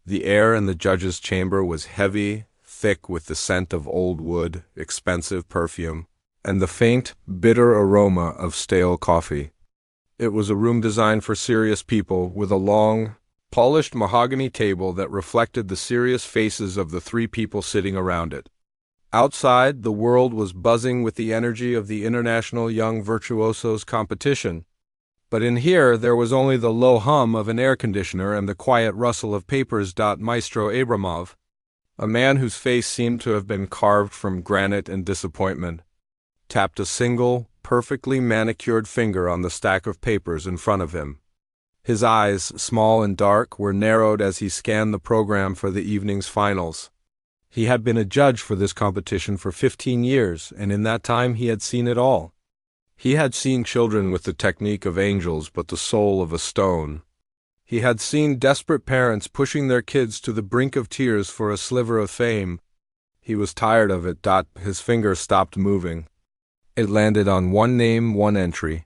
The air in the judge's chamber was heavy, thick with the scent of old wood, expensive perfume, and the faint, bitter aroma of stale coffee. It was a room designed for serious people, with a long, polished mahogany table that reflected the serious faces of the three people sitting around it. Outside, the world was buzzing with the energy of the International Young Virtuosos competition. But in here, there was only the low hum of an air conditioner and the quiet rustle of papers. Maestro Abramov, a man whose face seemed to have been carved from granite and disappointment, tapped a single, perfectly manicured finger on the stack of papers in front of him. His eyes, small and dark, were narrowed as he scanned the program for the evening's finals. He had been a judge for this competition for 15 years, and in that time he had seen it all. He had seen children with the technique of angels but the soul of a stone. He had seen desperate parents pushing their kids to the brink of tears for a sliver of fame. He was tired of it. His finger stopped moving. It landed on one name, one entry.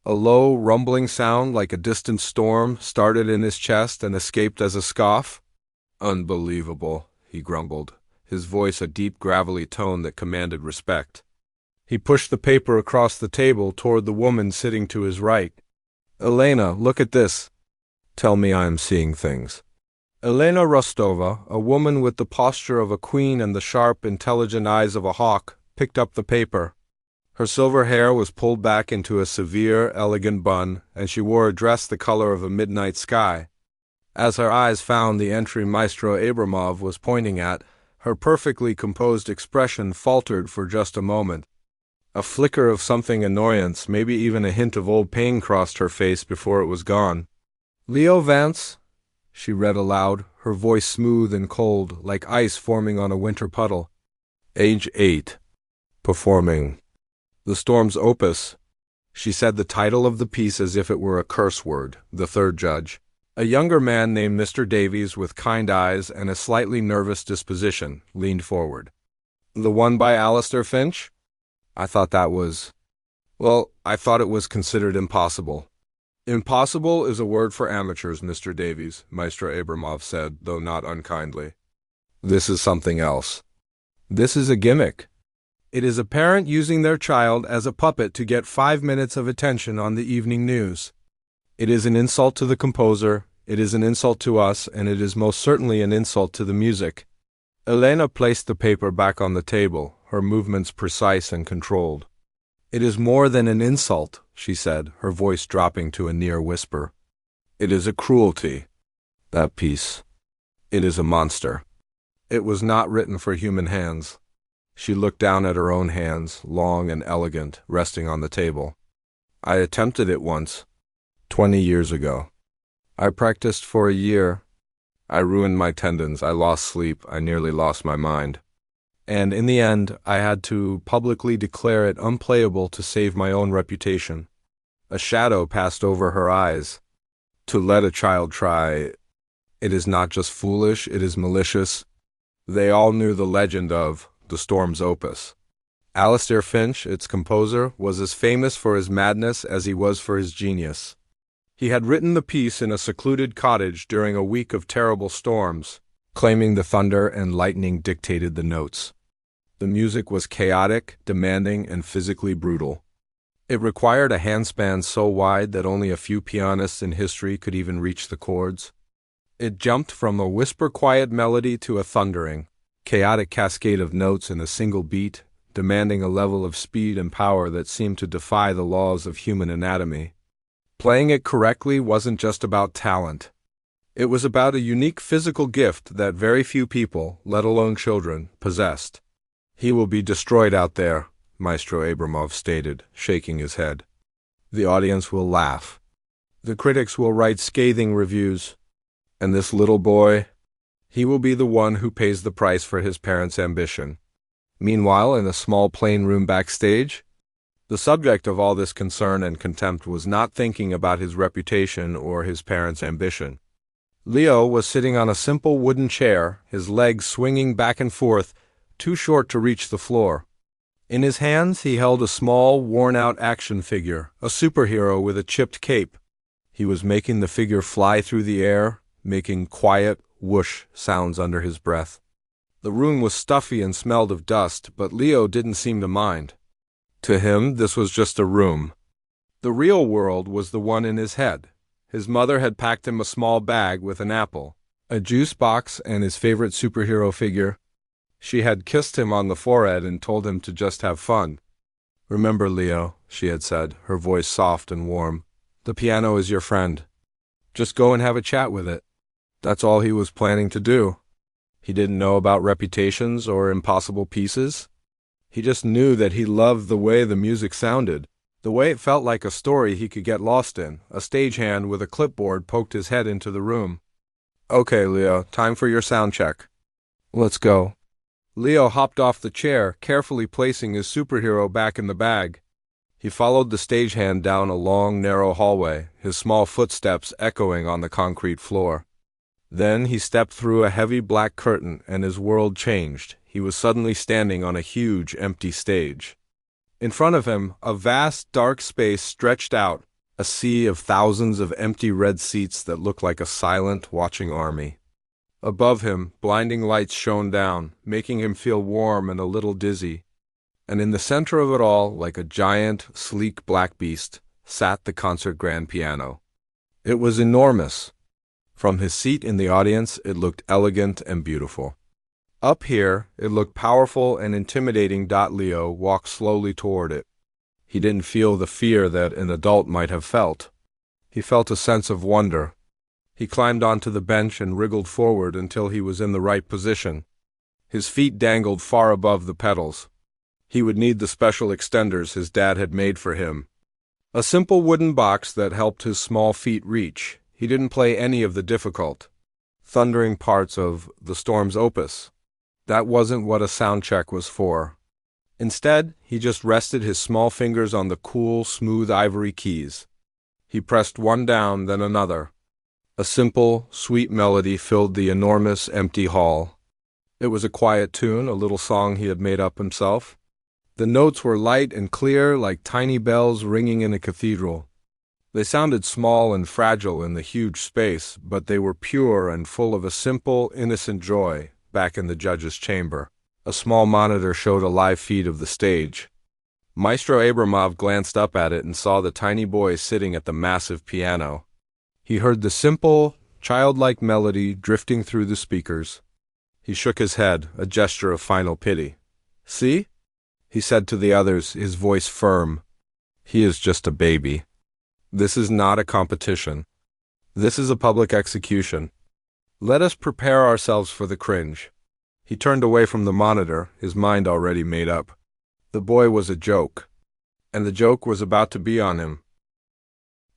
A low, rumbling sound like a distant storm started in his chest and escaped as a scoff. "Unbelievable," he grumbled, his voice a deep, gravelly tone that commanded respect. He pushed the paper across the table toward the woman sitting to his right. "Elena, look at this. Tell me I am seeing things." Elena Rostova, a woman with the posture of a queen and the sharp, intelligent eyes of a hawk, picked up the paper. Her silver hair was pulled back into a severe, elegant bun, and she wore a dress the color of a midnight sky. As her eyes found the entry Maestro Abramov was pointing at, her perfectly composed expression faltered for just a moment. A flicker of something annoyance, maybe even a hint of old pain, crossed her face before it was gone. "Leo Vance," she read aloud, her voice smooth and cold, like ice forming on a winter puddle. "Age 8. Performing The Storm's Opus." She said the title of the piece as if it were a curse word. The third judge, a younger man named Mr. Davies with kind eyes and a slightly nervous disposition, leaned forward. "The one by Alistair Finch? I thought it was considered impossible." "Impossible is a word for amateurs, Mr. Davies," Maestro Abramov said, though not unkindly. "This is something else. This is a gimmick. It is a parent using their child as a puppet to get 5 minutes of attention on the evening news. It is an insult to the composer, it is an insult to us, and it is most certainly an insult to the music." Elena placed the paper back on the table, her movements precise and controlled. "It is more than an insult," she said, her voice dropping to a near whisper. "It is a cruelty. That piece. It is a monster. It was not written for human hands." She looked down at her own hands, long and elegant, resting on the table. "I attempted it once, 20 years ago. I practiced for a year. I ruined my tendons, I lost sleep, I nearly lost my mind. And in the end, I had to publicly declare it unplayable to save my own reputation." A shadow passed over her eyes. "To let a child try, it is not just foolish, it is malicious." They all knew the legend of The Storm's Opus. Alistair Finch, its composer, was as famous for his madness as he was for his genius. He had written the piece in a secluded cottage during a week of terrible storms, claiming the thunder and lightning dictated the notes. The music was chaotic, demanding, and physically brutal. It required a handspan so wide that only a few pianists in history could even reach the chords. It jumped from a whisper-quiet melody to a thundering, chaotic cascade of notes in a single beat, demanding a level of speed and power that seemed to defy the laws of human anatomy. Playing it correctly wasn't just about talent. It was about a unique physical gift that very few people, let alone children, possessed. "He will be destroyed out there," Maestro Abramov stated, shaking his head. "The audience will laugh. The critics will write scathing reviews. And this little boy, he will be the one who pays the price for his parents' ambition." Meanwhile, in a small plain room backstage, the subject of all this concern and contempt was not thinking about his reputation or his parents' ambition. Leo was sitting on a simple wooden chair, his legs swinging back and forth, too short to reach the floor. In his hands he held a small, worn-out action figure, a superhero with a chipped cape. He was making the figure fly through the air, making quiet, whoosh sounds under his breath. The room was stuffy and smelled of dust, but Leo didn't seem to mind. To him, this was just a room. The real world was the one in his head. His mother had packed him a small bag with an apple, a juice box, and his favorite superhero figure. She had kissed him on the forehead and told him to just have fun. "Remember, Leo," she had said, her voice soft and warm, "the piano is your friend. Just go and have a chat with it." That's all he was planning to do. He didn't know about reputations or impossible pieces. He just knew that he loved the way the music sounded, the way it felt like a story he could get lost in. A stagehand with a clipboard poked his head into the room. "Okay, Leo, time for your sound check." "Let's go." Leo hopped off the chair, carefully placing his superhero back in the bag. He followed the stagehand down a long, narrow hallway, his small footsteps echoing on the concrete floor. Then he stepped through a heavy black curtain, and his world changed. He was suddenly standing on a huge, empty stage. In front of him, a vast, dark space stretched out, a sea of thousands of empty red seats that looked like a silent, watching army. Above him, blinding lights shone down, making him feel warm and a little dizzy. And in the center of it all, like a giant, sleek black beast, sat the concert grand piano. It was enormous. From his seat in the audience, it looked elegant and beautiful. Up here, it looked powerful and intimidating. Leo walked slowly toward it. He didn't feel the fear that an adult might have felt. He felt a sense of wonder. He climbed onto the bench and wriggled forward until he was in the right position. His feet dangled far above the pedals. He would need the special extenders his dad had made for him. A simple wooden box that helped his small feet reach. He didn't play any of the difficult, thundering parts of the Storm's opus. That wasn't what a sound check was for. Instead, he just rested his small fingers on the cool, smooth ivory keys. He pressed one down, then another. A simple, sweet melody filled the enormous, empty hall. It was a quiet tune, a little song he had made up himself. The notes were light and clear, like tiny bells ringing in a cathedral. They sounded small and fragile in the huge space, but they were pure and full of a simple, innocent joy. Back in the judge's chamber, a small monitor showed a live feed of the stage. Maestro Abramov glanced up at it and saw the tiny boy sitting at the massive piano. He heard the simple, childlike melody drifting through the speakers. He shook his head, a gesture of final pity. "See?" he said to the others, his voice firm. "He is just a baby. This is not a competition. This is a public execution. Let us prepare ourselves for the cringe." He turned away from the monitor, his mind already made up. The boy was a joke, and the joke was about to be on him.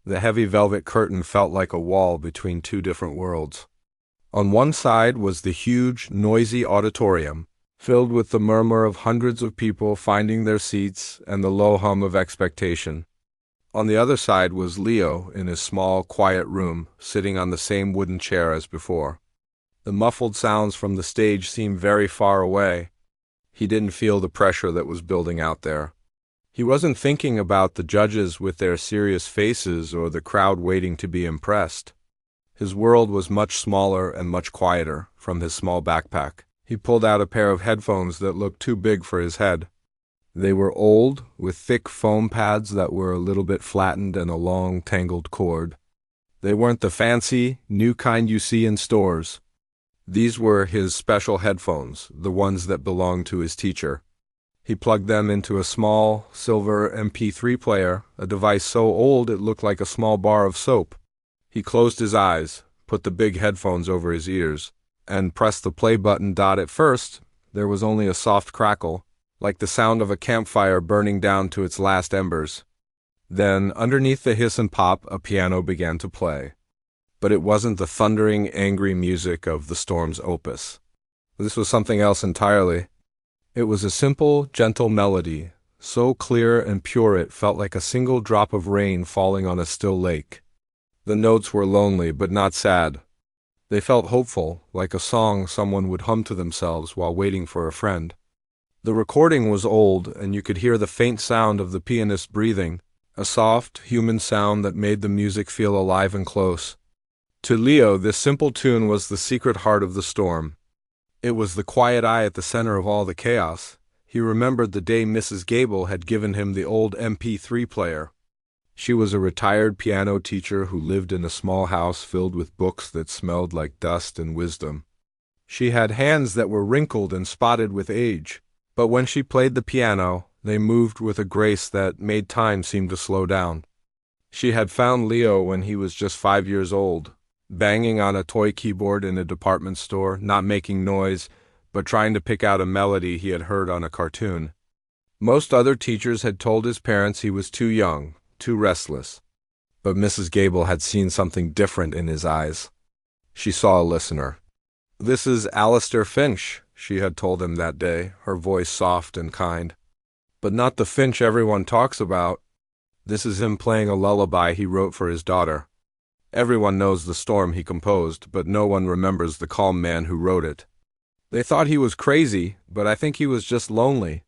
The heavy velvet curtain felt like a wall between two different worlds. On one side was the huge, noisy auditorium, filled with the murmur of hundreds of people finding their seats and the low hum of expectation. On the other side was Leo in his small, quiet room, sitting on the same wooden chair as before. The muffled sounds from the stage seemed very far away. He didn't feel the pressure that was building out there. He wasn't thinking about the judges with their serious faces or the crowd waiting to be impressed. His world was much smaller and much quieter. From his small backpack, he pulled out a pair of headphones that looked too big for his head. They were old, with thick foam pads that were a little bit flattened and a long, tangled cord. They weren't the fancy, new kind you see in stores. These were his special headphones, the ones that belonged to his teacher. He plugged them into a small, silver MP3 player, a device so old it looked like a small bar of soap. He closed his eyes, put the big headphones over his ears, and pressed the play button. At first, there was only a soft crackle, like the sound of a campfire burning down to its last embers. Then, underneath the hiss and pop, a piano began to play. But it wasn't the thundering, angry music of the Storm's opus. This was something else entirely. It was a simple, gentle melody, so clear and pure it felt like a single drop of rain falling on a still lake. The notes were lonely, but not sad. They felt hopeful, like a song someone would hum to themselves while waiting for a friend. The recording was old, and you could hear the faint sound of the pianist breathing, a soft, human sound that made the music feel alive and close. To Leo, this simple tune was the secret heart of the storm. It was the quiet eye at the center of all the chaos. He remembered the day Mrs. Gable had given him the old MP3 player. She was a retired piano teacher who lived in a small house filled with books that smelled like dust and wisdom. She had hands that were wrinkled and spotted with age, but when she played the piano, they moved with a grace that made time seem to slow down. She had found Leo when he was just 5 years old, banging on a toy keyboard in a department store, not making noise, but trying to pick out a melody he had heard on a cartoon. Most other teachers had told his parents he was too young, too restless. But Mrs. Gable had seen something different in his eyes. She saw a listener. "This is Alistair Finch," she had told him that day, her voice soft and kind. "But not the Finch everyone talks about. This is him playing a lullaby he wrote for his daughter. Everyone knows the storm he composed, but no one remembers the calm man who wrote it. They thought he was crazy, but I think he was just lonely.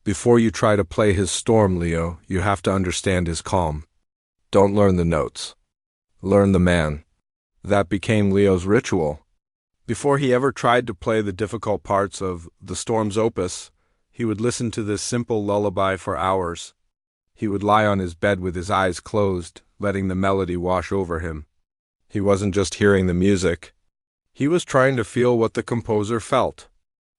Before you try to play his storm, Leo, you have to understand his calm. Don't learn the notes. Learn the man." That became Leo's ritual. Before he ever tried to play the difficult parts of the storm's opus, he would listen to this simple lullaby for hours. He would lie on his bed with his eyes closed, letting the melody wash over him. He wasn't just hearing the music. He was trying to feel what the composer felt.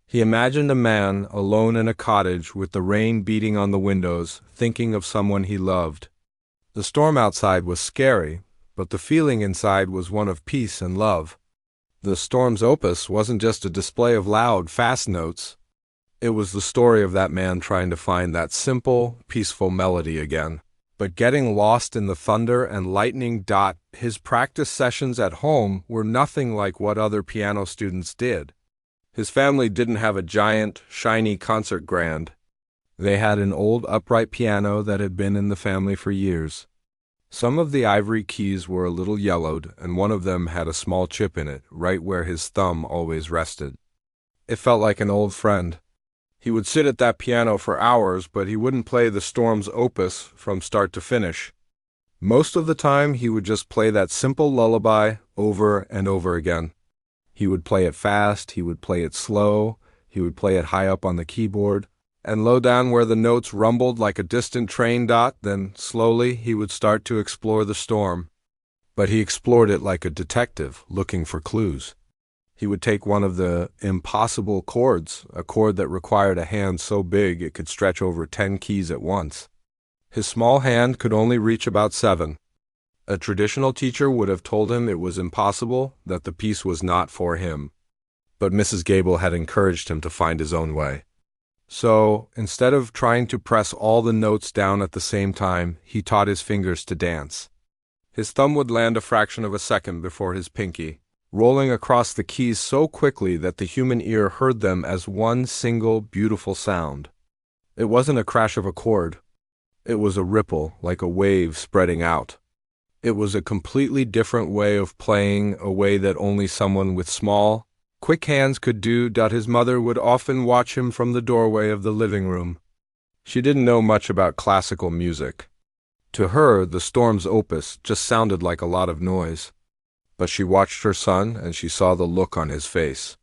He imagined a man alone in a cottage with the rain beating on the windows, thinking of someone he loved. The storm outside was scary, but the feeling inside was one of peace and love. The storm's opus wasn't just a display of loud, fast notes. It was the story of that man trying to find that simple, peaceful melody again. But getting lost in the thunder and lightning. His practice sessions at home were nothing like what other piano students did. His family didn't have a giant, shiny concert grand. They had an old upright piano that had been in the family for years. Some of the ivory keys were a little yellowed, and one of them had a small chip in it, right where his thumb always rested. It felt like an old friend. He would sit at that piano for hours, but he wouldn't play the storm's opus from start to finish. Most of the time, he would just play that simple lullaby over and over again. He would play it fast, he would play it slow, he would play it high up on the keyboard, and low down where the notes rumbled like a distant train. Then, slowly, he would start to explore the storm. But he explored it like a detective, looking for clues. He would take one of the impossible chords, a chord that required a hand so big it could stretch over 10 keys at once. His small hand could only reach about 7. A traditional teacher would have told him it was impossible, that the piece was not for him. But Mrs. Gable had encouraged him to find his own way. So, instead of trying to press all the notes down at the same time, he taught his fingers to dance. His thumb would land a fraction of a second before his pinky, rolling across the keys so quickly that the human ear heard them as one single beautiful sound. It wasn't a crash of a chord. It was a ripple, like a wave spreading out. It was a completely different way of playing, a way that only someone with small, quick hands could do. His mother would often watch him from the doorway of the living room. She didn't know much about classical music. To her, the storm's opus just sounded like a lot of noise. But she watched her son, and she saw the look on his face.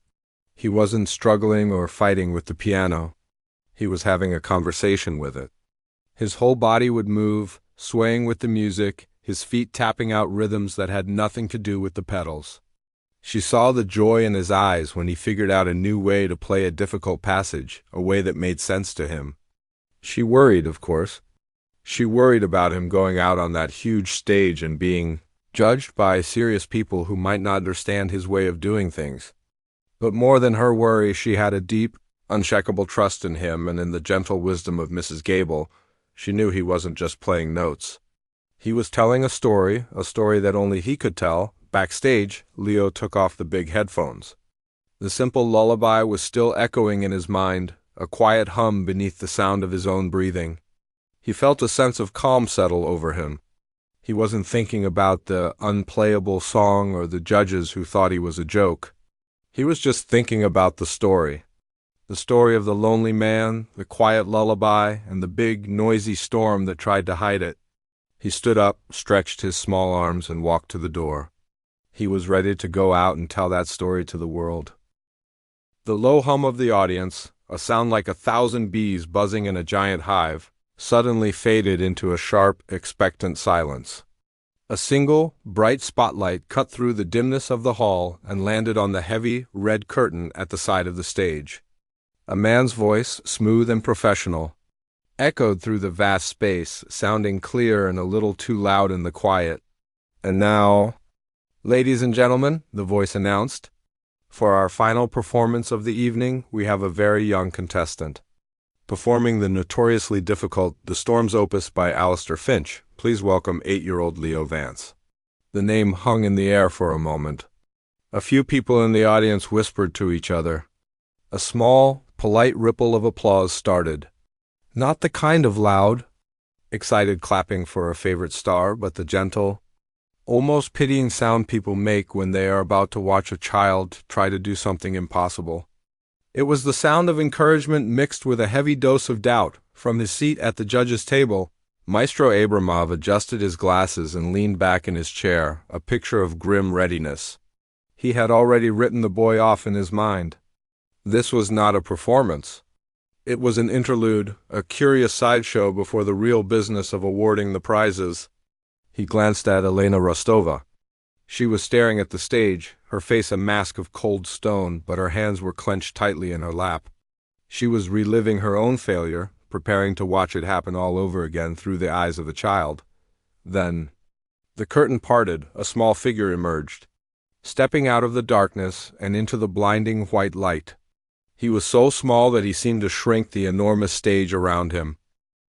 He wasn't struggling or fighting with the piano. He was having a conversation with it. His whole body would move, swaying with the music, his feet tapping out rhythms that had nothing to do with the pedals. She saw the joy in his eyes when he figured out a new way to play a difficult passage, a way that made sense to him. She worried, of course. She worried about him going out on that huge stage and being judged by serious people who might not understand his way of doing things. But more than her worry, she had a deep, unshakable trust in him and in the gentle wisdom of Mrs. Gable. She knew he wasn't just playing notes. He was telling a story that only he could tell. Backstage, Leo took off the big headphones. The simple lullaby was still echoing in his mind, a quiet hum beneath the sound of his own breathing. He felt a sense of calm settle over him. He wasn't thinking about the unplayable song or the judges who thought he was a joke. He was just thinking about the story of the lonely man, the quiet lullaby, and the big, noisy storm that tried to hide it. He stood up, stretched his small arms, and walked to the door. He was ready to go out and tell that story to the world. The low hum of the audience, a sound like 1,000 bees buzzing in a giant hive, suddenly faded into a sharp, expectant silence. A single, bright spotlight cut through the dimness of the hall and landed on the heavy, red curtain at the side of the stage. A man's voice, smooth and professional, echoed through the vast space, sounding clear and a little too loud in the quiet. "And now, ladies and gentlemen," the voice announced, "for our final performance of the evening, we have a very young contestant. Performing the notoriously difficult The Storm's Opus by Alistair Finch, please welcome 8-year-old Leo Vance." The name hung in the air for a moment. A few people in the audience whispered to each other. A small, polite ripple of applause started. Not the kind of loud, excited clapping for a favorite star, but the gentle, almost pitying sound people make when they are about to watch a child try to do something impossible. It was the sound of encouragement mixed with a heavy dose of doubt. From his seat at the judge's table, Maestro Abramov adjusted his glasses and leaned back in his chair, a picture of grim readiness. He had already written the boy off in his mind. This was not a performance. It was an interlude, a curious sideshow before the real business of awarding the prizes. He glanced at Elena Rostova. She was staring at the stage, her face a mask of cold stone, but her hands were clenched tightly in her lap. She was reliving her own failure, preparing to watch it happen all over again through the eyes of a child. Then, the curtain parted, a small figure emerged, stepping out of the darkness and into the blinding white light. He was so small that he seemed to shrink the enormous stage around him.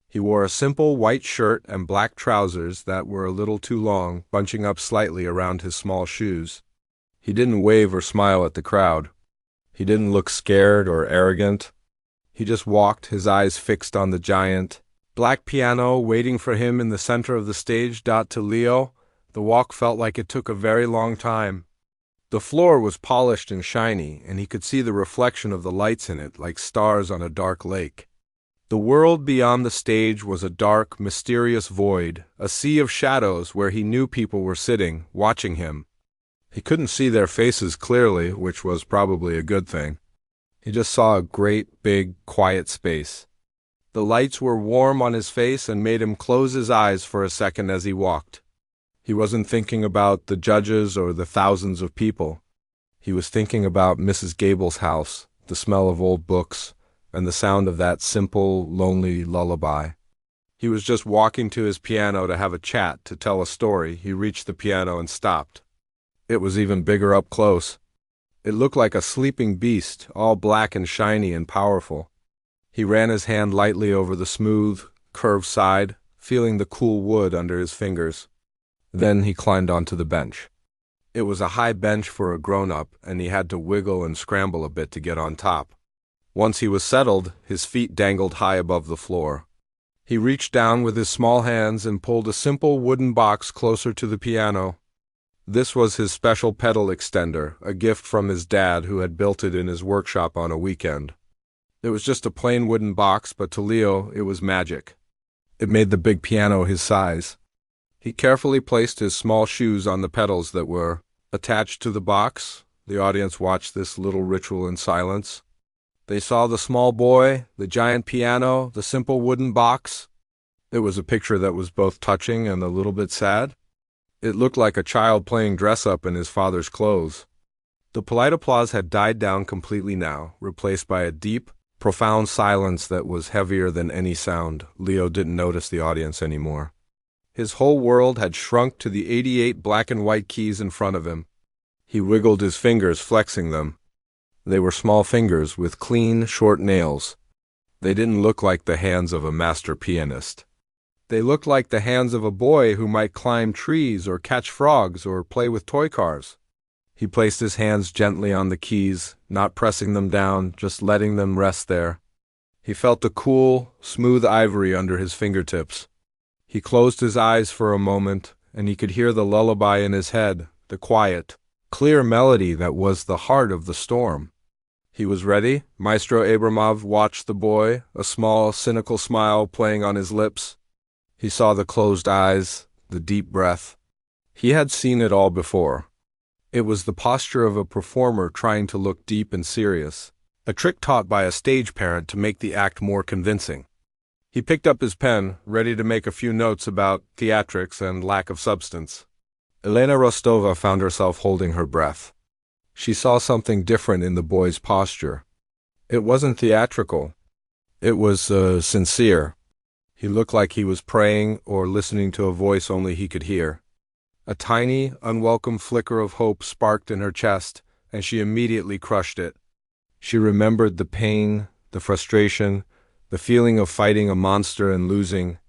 He wore a simple white shirt and black trousers that were a little too long, bunching up slightly around his small shoes. He didn't wave or smile at the crowd. He didn't look scared or arrogant. He just walked, his eyes fixed on the giant black piano waiting for him in the center of the stage. To Leo, the walk felt like it took a very long time. The floor was polished and shiny, and he could see the reflection of the lights in it like stars on a dark lake. The world beyond the stage was a dark, mysterious void, a sea of shadows where he knew people were sitting, watching him. He couldn't see their faces clearly, which was probably a good thing. He just saw a great, big, quiet space. The lights were warm on his face and made him close his eyes for a second as he walked. He wasn't thinking about the judges or the thousands of people. He was thinking about Mrs. Gable's house, the smell of old books, and the sound of that simple, lonely lullaby. He was just walking to his piano to have a chat, to tell a story. He reached the piano and stopped. It was even bigger up close. It looked like a sleeping beast, all black and shiny and powerful. He ran his hand lightly over the smooth, curved side, feeling the cool wood under his fingers. Then he climbed onto the bench. It was a high bench for a grown-up, and he had to wiggle and scramble a bit to get on top. Once he was settled, his feet dangled high above the floor. He reached down with his small hands and pulled a simple wooden box closer to the piano. This was his special pedal extender, a gift from his dad who had built it in his workshop on a weekend. It was just a plain wooden box, but to Leo it was magic. It made the big piano his size. He carefully placed his small shoes on the pedals that were attached to the box. The audience watched this little ritual in silence. They saw the small boy, the giant piano, the simple wooden box. It was a picture that was both touching and a little bit sad. It looked like a child playing dress-up in his father's clothes. The polite applause had died down completely now, replaced by a deep, profound silence that was heavier than any sound. Leo didn't notice the audience anymore. His whole world had shrunk to the 88 black and white keys in front of him. He wiggled his fingers, flexing them. They were small fingers with clean, short nails. They didn't look like the hands of a master pianist. They looked like the hands of a boy who might climb trees or catch frogs or play with toy cars. He placed his hands gently on the keys, not pressing them down, just letting them rest there. He felt the cool, smooth ivory under his fingertips. He closed his eyes for a moment, and he could hear the lullaby in his head, the quiet, clear melody that was the heart of the storm. He was ready. Maestro Abramov watched the boy, a small, cynical smile playing on his lips. He saw the closed eyes, the deep breath. He had seen it all before. It was the posture of a performer trying to look deep and serious, a trick taught by a stage parent to make the act more convincing. He picked up his pen, ready to make a few notes about theatrics and lack of substance. Elena Rostova found herself holding her breath. She saw something different in the boy's posture. It wasn't theatrical. It was sincere. He looked like he was praying or listening to a voice only he could hear. A tiny, unwelcome flicker of hope sparked in her chest, and she immediately crushed it. She remembered the pain, the frustration, the feeling of fighting a monster and losing.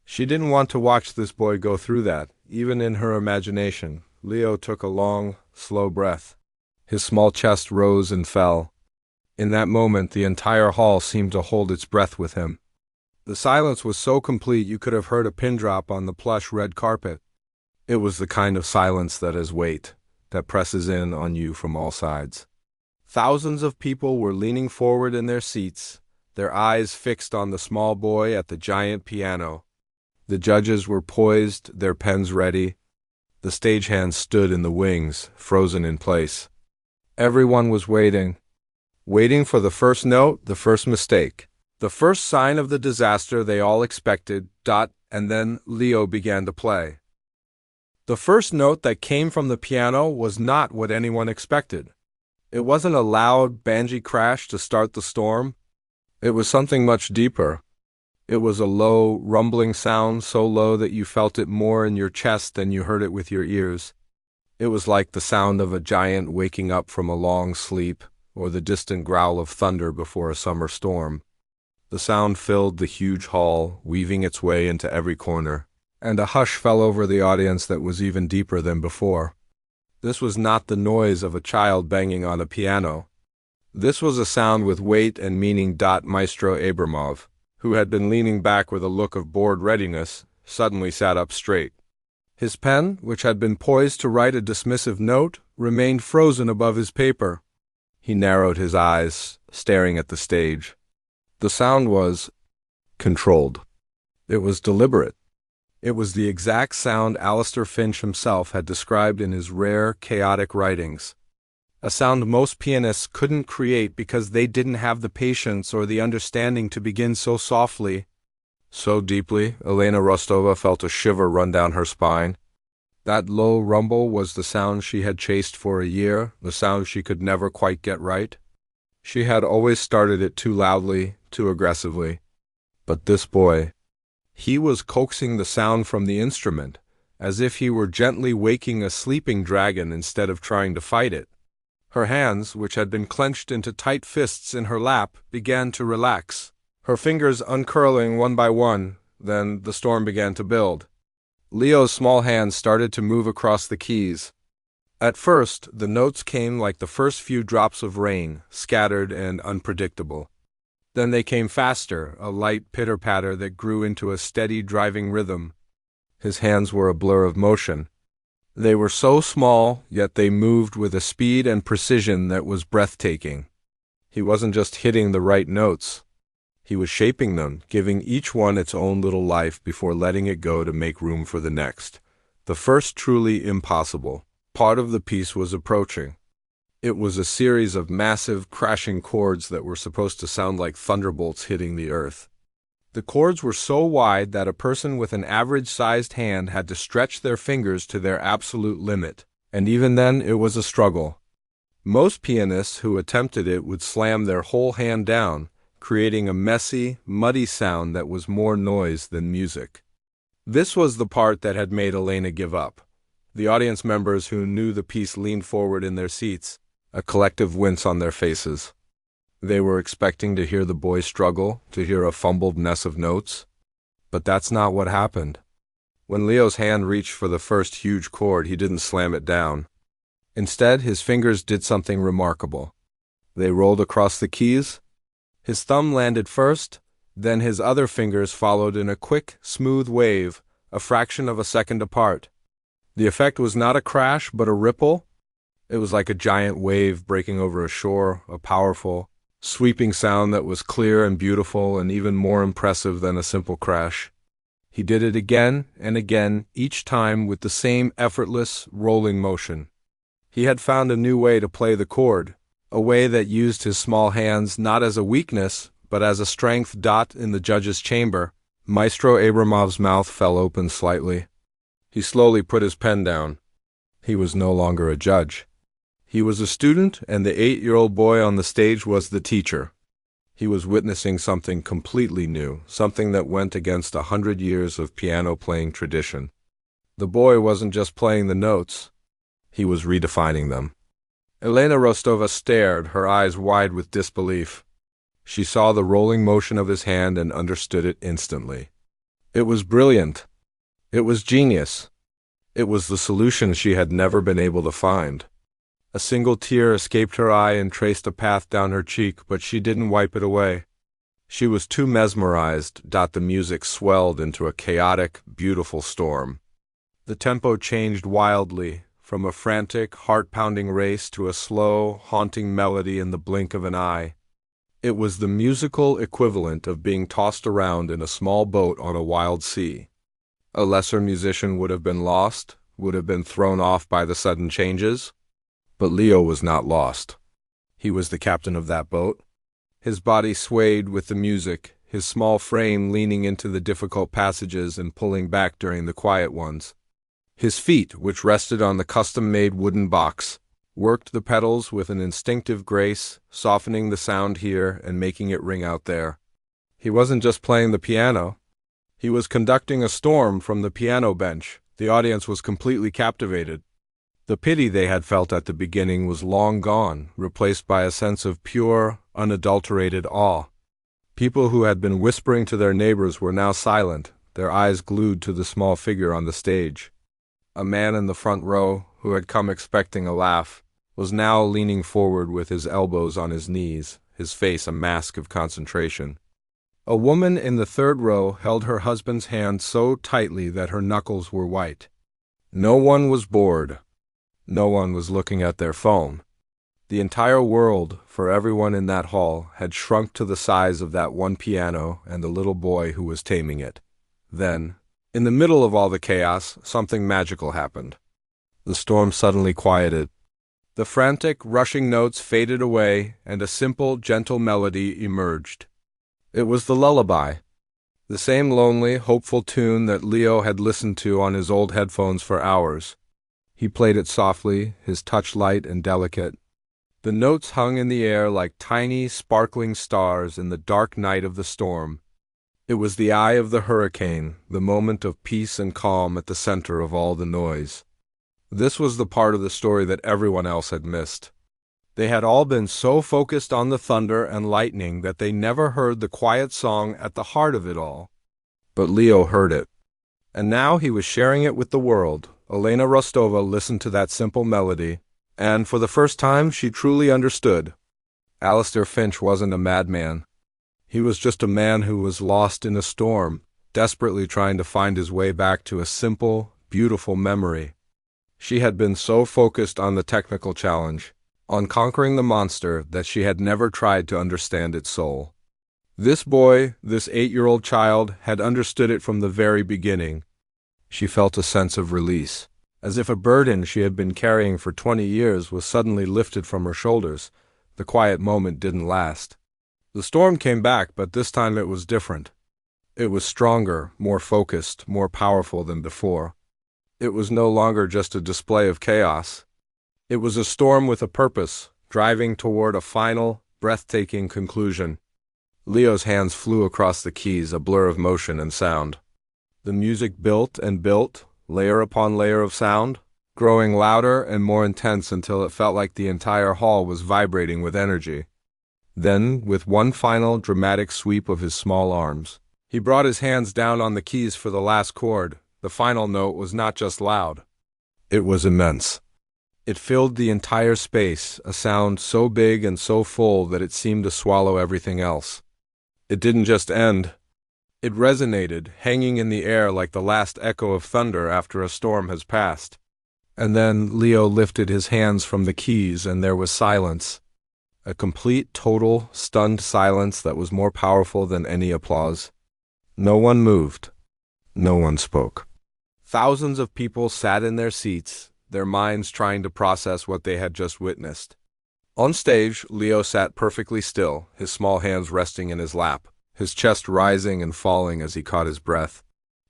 She didn't want to watch this boy go through that, even in her imagination. Leo took a long, slow breath. His small chest rose and fell. In that moment, the entire hall seemed to hold its breath with him. The silence was so complete you could have heard a pin drop on the plush red carpet. It was the kind of silence that has weight, that presses in on you from all sides. Thousands of people were leaning forward in their seats, their eyes fixed on the small boy at the giant piano. The judges were poised, their pens ready. The stagehands stood in the wings, frozen in place. Everyone was waiting for the first note, the first mistake, the first sign of the disaster they all expected, and then Leo began to play. The first note that came from the piano was not what anyone expected. It wasn't a loud, banjo crash to start the storm. It was something much deeper. It was a low, rumbling sound, so low that you felt it more in your chest than you heard it with your ears. It was like the sound of a giant waking up from a long sleep, or the distant growl of thunder before a summer storm. The sound filled the huge hall, weaving its way into every corner, and a hush fell over the audience that was even deeper than before. This was not the noise of a child banging on a piano. This was a sound with weight and meaning. Maestro Abramov, who had been leaning back with a look of bored readiness, suddenly sat up straight. His pen, which had been poised to write a dismissive note, remained frozen above his paper. He narrowed his eyes, staring at the stage. The sound was controlled. It was deliberate. It was the exact sound Alistair Finch himself had described in his rare, chaotic writings. A sound most pianists couldn't create because they didn't have the patience or the understanding to begin so softly, so deeply. Elena Rostova felt a shiver run down her spine. That low rumble was the sound she had chased for a year, the sound she could never quite get right. She had always started it too loudly, too aggressively. But this boy, he was coaxing the sound from the instrument, as if he were gently waking a sleeping dragon instead of trying to fight it. Her hands, which had been clenched into tight fists in her lap, began to relax, her fingers uncurling one by one. Then the storm began to build. Leo's small hands started to move across the keys. At first, the notes came like the first few drops of rain, scattered and unpredictable. Then they came faster, a light pitter-patter that grew into a steady driving rhythm. His hands were a blur of motion. They were so small, yet they moved with a speed and precision that was breathtaking. He wasn't just hitting the right notes. He was shaping them, giving each one its own little life before letting it go to make room for the next. The first truly impossible part of the piece was approaching. It was a series of massive, crashing chords that were supposed to sound like thunderbolts hitting the earth. The chords were so wide that a person with an average-sized hand had to stretch their fingers to their absolute limit, and even then it was a struggle. Most pianists who attempted it would slam their whole hand down, creating a messy, muddy sound that was more noise than music. This was the part that had made Elena give up. The audience members who knew the piece leaned forward in their seats, a collective wince on their faces. They were expecting to hear the boy struggle, to hear a fumbled mess of notes. But that's not what happened. When Leo's hand reached for the first huge chord, he didn't slam it down. Instead, his fingers did something remarkable. They rolled across the keys. His thumb landed first, then his other fingers followed in a quick, smooth wave, a fraction of a second apart. The effect was not a crash, but a ripple. It was like a giant wave breaking over a shore, a powerful, sweeping sound that was clear and beautiful and even more impressive than a simple crash. He did it again and again, each time with the same effortless, rolling motion. He had found a new way to play the chord, a way that used his small hands not as a weakness, but as a strength. In the judge's chamber, Maestro Abramov's mouth fell open slightly. He slowly put his pen down. He was no longer a judge. He was a student, and the 8-year-old boy on the stage was the teacher. He was witnessing something completely new, something that went against 100 years of piano-playing tradition. The boy wasn't just playing the notes. He was redefining them. Elena Rostova stared, her eyes wide with disbelief. She saw the rolling motion of his hand and understood it instantly. It was brilliant. It was genius. It was the solution she had never been able to find. A single tear escaped her eye and traced a path down her cheek, but she didn't wipe it away. She was too mesmerized. The music swelled into a chaotic, beautiful storm. The tempo changed wildly, from a frantic, heart-pounding race to a slow, haunting melody in the blink of an eye. It was the musical equivalent of being tossed around in a small boat on a wild sea. A lesser musician would have been lost, would have been thrown off by the sudden changes. But Leo was not lost. He was the captain of that boat. His body swayed with the music, his small frame leaning into the difficult passages and pulling back during the quiet ones. His feet, which rested on the custom-made wooden box, worked the pedals with an instinctive grace, softening the sound here and making it ring out there. He wasn't just playing the piano. He was conducting a storm from the piano bench. The audience was completely captivated. The pity they had felt at the beginning was long gone, replaced by a sense of pure, unadulterated awe. People who had been whispering to their neighbors were now silent, their eyes glued to the small figure on the stage. A man in the front row, who had come expecting a laugh, was now leaning forward with his elbows on his knees, his face a mask of concentration. A woman in the third row held her husband's hand so tightly that her knuckles were white. No one was bored. No one was looking at their phone. The entire world, for everyone in that hall, had shrunk to the size of that one piano and the little boy who was taming it. Then, in the middle of all the chaos, something magical happened. The storm suddenly quieted. The frantic, rushing notes faded away, and a simple, gentle melody emerged. It was the lullaby, the same lonely, hopeful tune that Leo had listened to on his old headphones for hours. He played it softly, his touch light and delicate. The notes hung in the air like tiny, sparkling stars in the dark night of the storm. It was the eye of the hurricane, the moment of peace and calm at the center of all the noise. This was the part of the story that everyone else had missed. They had all been so focused on the thunder and lightning that they never heard the quiet song at the heart of it all. But Leo heard it. And now he was sharing it with the world. Elena Rostova listened to that simple melody, and for the first time she truly understood. Alistair Finch wasn't a madman. He was just a man who was lost in a storm, desperately trying to find his way back to a simple, beautiful memory. She had been so focused on the technical challenge, on conquering the monster, that she had never tried to understand its soul. This boy, this 8-year-old child, had understood it from the very beginning. She felt a sense of release, as if a burden she had been carrying for 20 years was suddenly lifted from her shoulders. The quiet moment didn't last. The storm came back, but this time it was different. It was stronger, more focused, more powerful than before. It was no longer just a display of chaos. It was a storm with a purpose, driving toward a final, breathtaking conclusion. Leo's hands flew across the keys, a blur of motion and sound. The music built and built, layer upon layer of sound, growing louder and more intense until it felt like the entire hall was vibrating with energy. Then, with one final, dramatic sweep of his small arms, he brought his hands down on the keys for the last chord. The final note was not just loud. It was immense. It filled the entire space, a sound so big and so full that it seemed to swallow everything else. It didn't just end. It resonated, hanging in the air like the last echo of thunder after a storm has passed. And then Leo lifted his hands from the keys, and there was silence. A complete, total, stunned silence that was more powerful than any applause. No one moved. No one spoke. Thousands of people sat in their seats, their minds trying to process what they had just witnessed. On stage, Leo sat perfectly still, his small hands resting in his lap, his chest rising and falling as he caught his breath.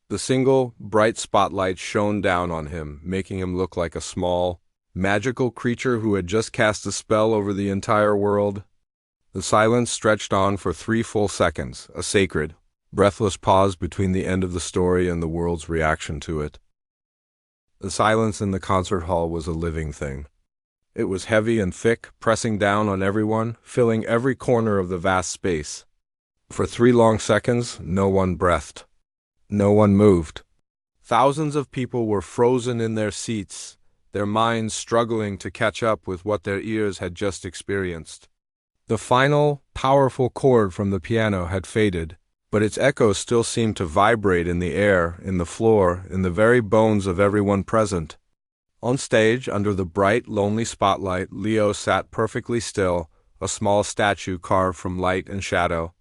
The single, bright spotlight shone down on him, making him look like a small, magical creature who had just cast a spell over the entire world. The silence stretched on for 3 full seconds, a sacred, breathless pause between the end of the story and the world's reaction to it. The silence in the concert hall was a living thing. It was heavy and thick, pressing down on everyone, filling every corner of the vast space. For 3 long seconds, no one breathed. No one moved. Thousands of people were frozen in their seats, their minds struggling to catch up with what their ears had just experienced. The final, powerful chord from the piano had faded, but its echo still seemed to vibrate in the air, in the floor, in the very bones of everyone present. On stage, under the bright, lonely spotlight, Leo sat perfectly still, a small statue carved from light and shadow.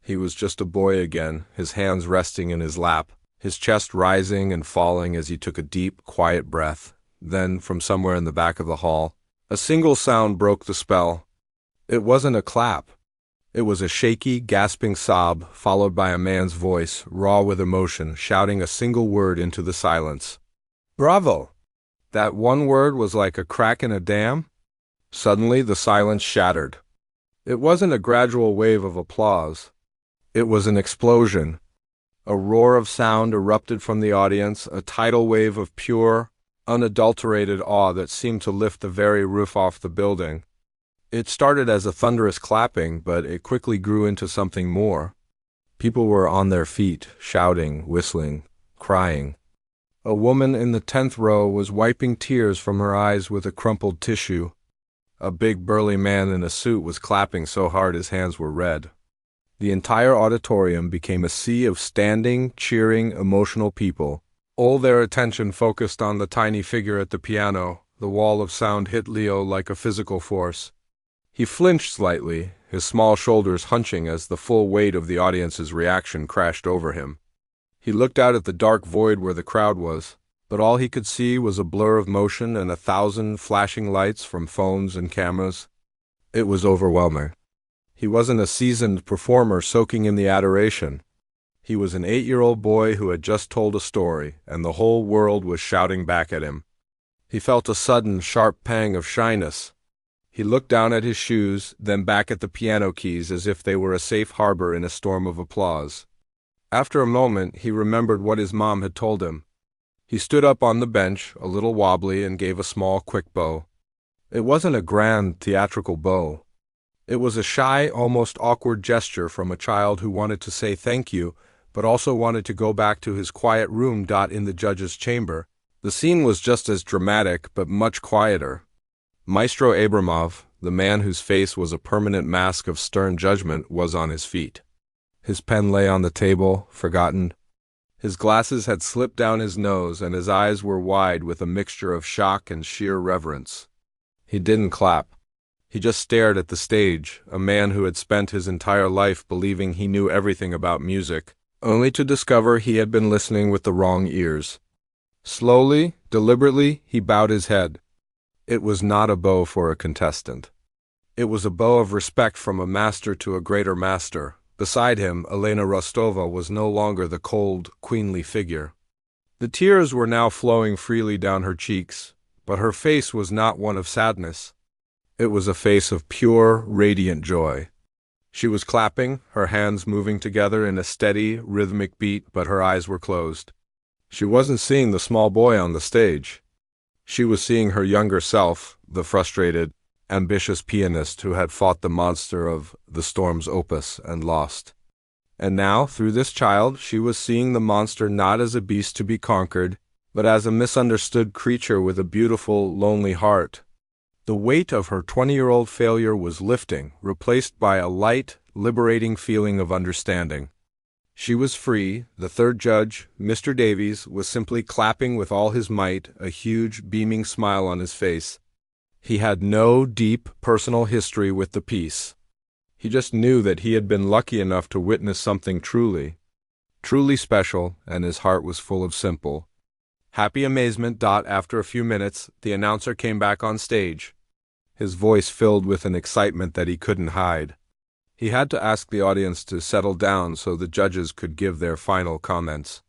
He was just a boy again, his hands resting in his lap, his chest rising and falling as he took a deep, quiet breath. Then, from somewhere in the back of the hall, a single sound broke the spell. It wasn't a clap. It was a shaky, gasping sob, followed by a man's voice, raw with emotion, shouting a single word into the silence. "Bravo!" That one word was like a crack in a dam. Suddenly, the silence shattered. It wasn't a gradual wave of applause. It was an explosion. A roar of sound erupted from the audience, a tidal wave of pure, unadulterated awe that seemed to lift the very roof off the building. It started as a thunderous clapping, but it quickly grew into something more. People were on their feet, shouting, whistling, crying. A woman in the 10th row was wiping tears from her eyes with a crumpled tissue. A big burly man in a suit was clapping so hard his hands were red. The entire auditorium became a sea of standing, cheering, emotional people, all their attention focused on the tiny figure at the piano. The wall of sound hit Leo like a physical force. He flinched slightly, his small shoulders hunching as the full weight of the audience's reaction crashed over him. He looked out at the dark void where the crowd was, but all he could see was a blur of motion and 1,000 flashing lights from phones and cameras. It was overwhelming. He wasn't a seasoned performer soaking in the adoration. He was an 8-year-old boy who had just told a story, and the whole world was shouting back at him. He felt a sudden, sharp pang of shyness. He looked down at his shoes, then back at the piano keys as if they were a safe harbor in a storm of applause. After a moment, he remembered what his mom had told him. He stood up on the bench, a little wobbly, and gave a small, quick bow. It wasn't a grand, theatrical bow. It was a shy, almost awkward gesture from a child who wanted to say thank you, but also wanted to go back to his quiet room. In the judge's chamber. The scene was just as dramatic, but much quieter. Maestro Abramov, the man whose face was a permanent mask of stern judgment, was on his feet. His pen lay on the table, forgotten. His glasses had slipped down his nose, and his eyes were wide with a mixture of shock and sheer reverence. He didn't clap. He just stared at the stage, a man who had spent his entire life believing he knew everything about music, only to discover he had been listening with the wrong ears. Slowly, deliberately, he bowed his head. It was not a bow for a contestant. It was a bow of respect from a master to a greater master. Beside him, Elena Rostova was no longer the cold, queenly figure. The tears were now flowing freely down her cheeks, but her face was not one of sadness. It was a face of pure, radiant joy. She was clapping, her hands moving together in a steady, rhythmic beat, but her eyes were closed. She wasn't seeing the small boy on the stage. She was seeing her younger self, the frustrated, ambitious pianist who had fought the monster of the Storm's opus and lost. And now, through this child, she was seeing the monster not as a beast to be conquered, but as a misunderstood creature with a beautiful, lonely heart. The weight of her 20-year-old failure was lifting, replaced by a light, liberating feeling of understanding. She was free. The third judge, Mr. Davies, was simply clapping with all his might, a huge, beaming smile on his face. He had no deep, personal history with the piece. He just knew that he had been lucky enough to witness something truly, truly special, and his heart was full of simple, Happy amazement. After a few minutes, the announcer came back on stage, his voice filled with an excitement that he couldn't hide. He had to ask the audience to settle down so the judges could give their final comments.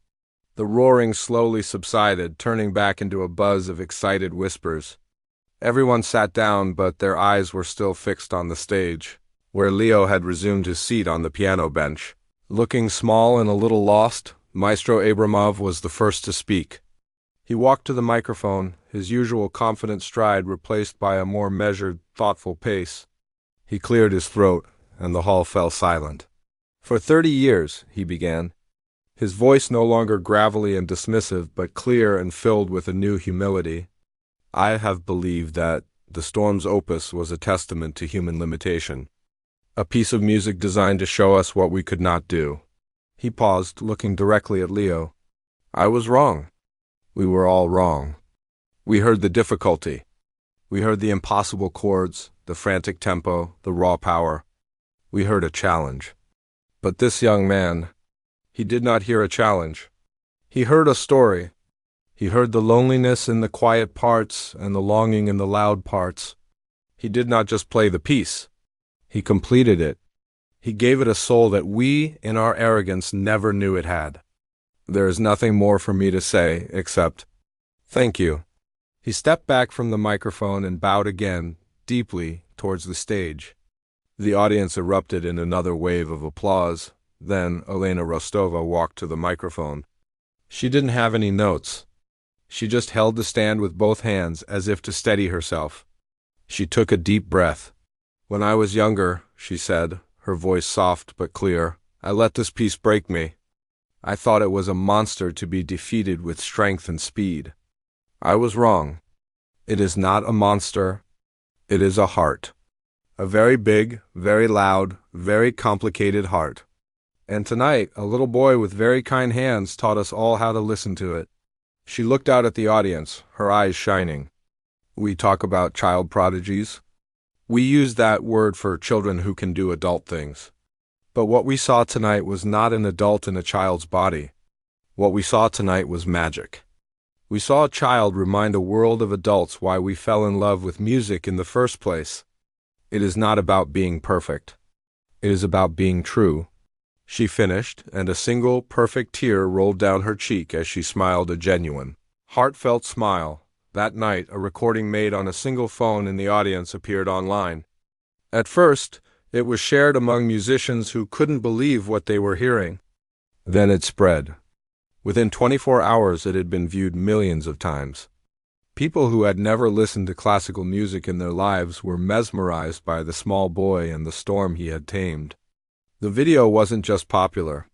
The roaring slowly subsided, turning back into a buzz of excited whispers. Everyone sat down, but their eyes were still fixed on the stage, where Leo had resumed his seat on the piano bench. Looking small and a little lost, Maestro Abramov was the first to speak. He walked to the microphone, his usual confident stride replaced by a more measured, thoughtful pace. He cleared his throat, and the hall fell silent. "For 30 years," he began, his voice no longer gravelly and dismissive, but clear and filled with a new humility, "I have believed that the Storm's opus was a testament to human limitation, a piece of music designed to show us what we could not do." He paused, looking directly at Leo. "I was wrong. We were all wrong. We heard the difficulty. We heard the impossible chords, the frantic tempo, the raw power. We heard a challenge. But this young man, he did not hear a challenge. He heard a story. He heard the loneliness in the quiet parts and the longing in the loud parts. He did not just play the piece. He completed it. He gave it a soul that we, in our arrogance, never knew it had. There is nothing more for me to say, except, thank you." He stepped back from the microphone and bowed again, deeply, towards the stage. The audience erupted in another wave of applause. Then Elena Rostova walked to the microphone. She didn't have any notes. She just held the stand with both hands as if to steady herself. She took a deep breath. "When I was younger," she said, her voice soft but clear, "I let this piece break me. I thought it was a monster to be defeated with strength and speed. I was wrong. It is not a monster. It is a heart. A very big, very loud, very complicated heart. And tonight, a little boy with very kind hands taught us all how to listen to it." She looked out at the audience, her eyes shining. "We talk about child prodigies. We use that word for children who can do adult things. But what we saw tonight was not an adult in a child's body. What we saw tonight was magic. We saw a child remind a world of adults why we fell in love with music in the first place. It is not about being perfect. It is about being true." She finished, and a single, perfect tear rolled down her cheek as she smiled a genuine, heartfelt smile. That night, a recording made on a single phone in the audience appeared online. At first, it was shared among musicians who couldn't believe what they were hearing. Then it spread. Within 24 hours, it had been viewed millions of times. People who had never listened to classical music in their lives were mesmerized by the small boy and the storm he had tamed. The video wasn't just popular.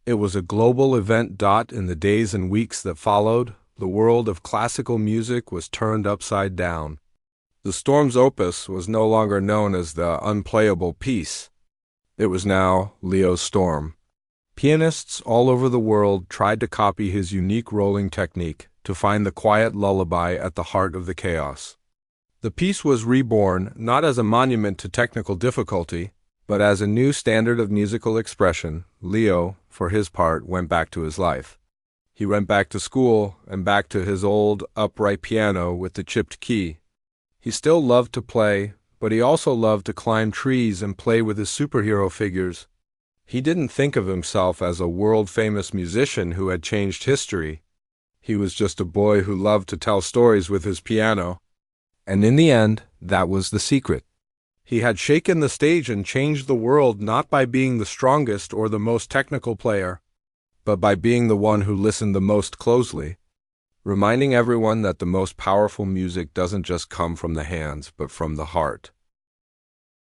It was a global event. In the days and weeks that followed, the world of classical music was turned upside down. The Storm's opus was no longer known as the Unplayable piece. It was now Leo's Storm. Pianists all over the world tried to copy his unique rolling technique to find the quiet lullaby at the heart of the chaos. The piece was reborn not as a monument to technical difficulty, but as a new standard of musical expression. Leo, for his part, went back to his life. He went back to school and back to his old, upright piano with the chipped key. He still loved to play, but he also loved to climb trees and play with his superhero figures. He didn't think of himself as a world-famous musician who had changed history. He was just a boy who loved to tell stories with his piano. And in the end, that was the secret. He had shaken the stage and changed the world not by being the strongest or the most technical player, but by being the one who listened the most closely, reminding everyone that the most powerful music doesn't just come from the hands, but from the heart.